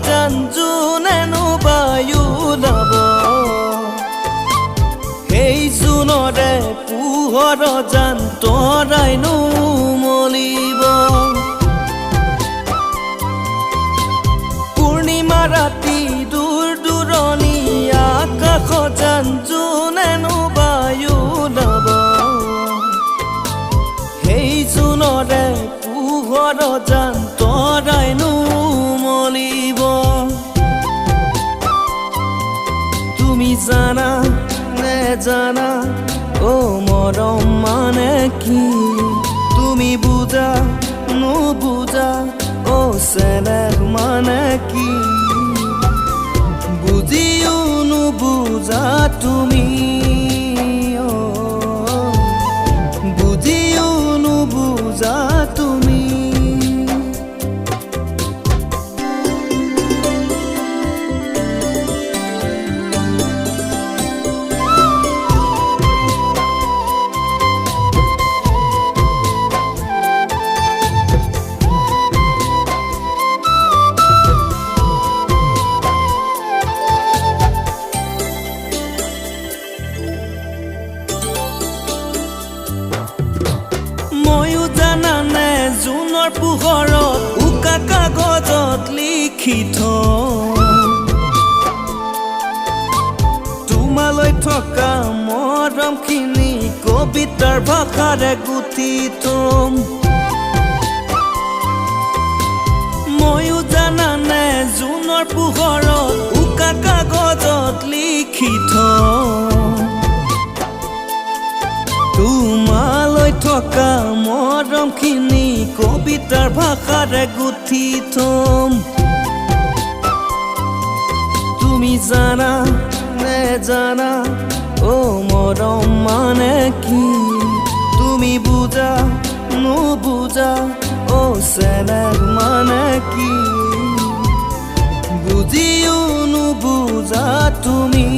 জান জোনেনো বায়ু লব সেই জোনৰে পোহৰ জান তৰাইনো মলিব পূৰ্ণিমা ৰাতি দূৰ দূৰণি আকাশ জান জোনেনো বায়ু লব সেই জোনৰে পোহৰ জান তৰাইনো মলিব তুমি জানা নে জানা ও মৰম মানে কি তুমি বুজা নুবুজা ও চেনেহ মানে কি বুজিও নুবুজা তুমি বুজিও নুবুজা তুমি জানানে জোনৰ পোহৰত উকা কাগজত লিখি তোমালৈ থকা মৰমখিনি কবিতাৰ ভাষাৰে গুঠি থম ময়ো জানানে জোনৰ পোহৰত উকা কাগজত লিখি তোমালৈ থকা মৰমখিনি কবিতাৰ ভাষাৰে গুঠি থম তুমি জানা নে জানা ও মৰম মানে কি তুমি বুজা নুবুজা ও চেনেহ মানে কি বুজিও নুবুজা তুমি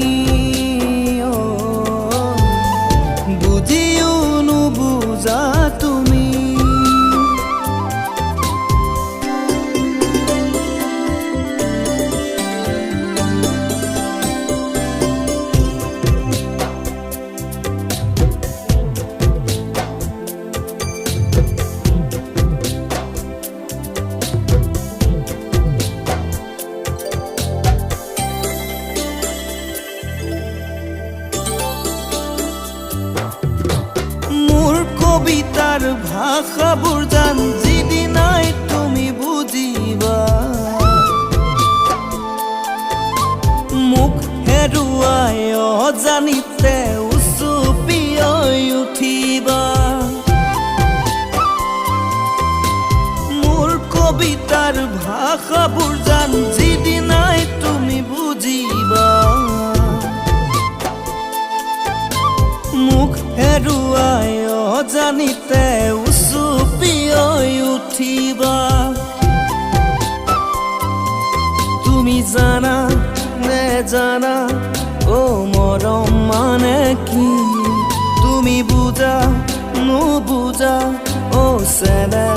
বুজিও নুবুজা তুমি কবিতাৰ ভাষাবোৰ জান যিদিনাই তুমি বুজিবা মোক হেৰুৱাই অজানিতে উচুপিয়াই উঠিবা মোৰ কবিতাৰ ভাষাবোৰ জান যিদিনাই তুমি বুজিবা মোক হেৰুৱাই অজানিতে উচুপিয়াই উঠিবা তুমি জানা নে জানা ও মৰম মানে কি তুমি বুজা নুবুজা ও চেনেহ